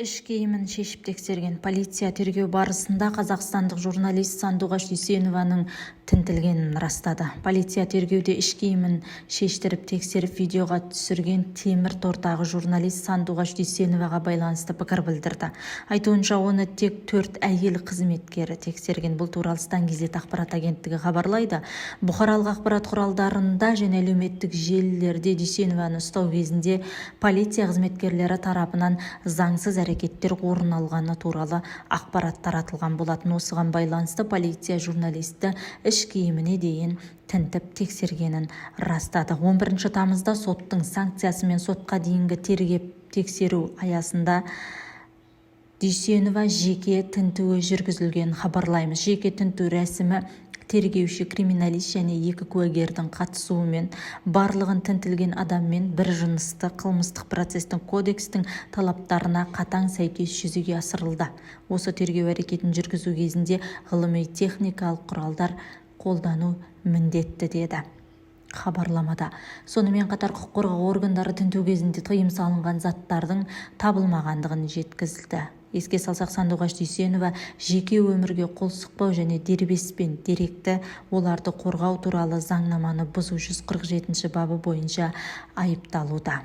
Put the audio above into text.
Іш киімін шешіп тексерген полиция тергеу барысында қазақстандық журналист Сандуғаш Дүйсенованың тінтілгенін растады. Полиция тергеуде іш киімін шештіріп тексеріп видеоға түсірген темір тортағы журналист Сандуғаш Дүйсеноваға байланысты пікір білдірді. Айтуынша, оны тек 4 әйел қызметкері тексерген. Бұл туралы Стан Газет ақпарат агенттігі хабарлайды. Бұқаралық ақпарат құралдарында және әлеуметтік желілерде Дүйсенованы ұстау кезінде полиция қызметкерлері тарапынан заңсыз әрекеттер орын алғаны туралы ақпарат таратылған болатын. Осыған байланысты полиция журналисті іш киіміне дейін тінтіп тексергенін растады. 11 тамызда соттың санкциясымен сотқа дейінгі тергеп тексеру аясында Дүйсенова жеке тінтуі жүргізілген хабарлаймыз. Жеке тінту рәсімі тергеуші, криминалист және 2 куәгердің қатысуымен барлығын тінтілген адаммен бір жынысты қылмыстық процестің кодекстің талаптарына қатаң сәйкес жүзеге асырылды. Осы тергеу әрекетін жүргізу кезінде ғылыми техникалық құралдар қолдану міндетті деді хабарламада. Сонымен қатар құқық қорғау органдары тінту кезінде тыйым салынған заттардың табылмағандығын жеткізілді. Еске салсақ, Сандуғаш Дүйсенова жеке өмірге қол сұқпау және дербес пен деректі оларды қорғау туралы заңнаманы бұзу 147 бабы бойынша айыпталуда.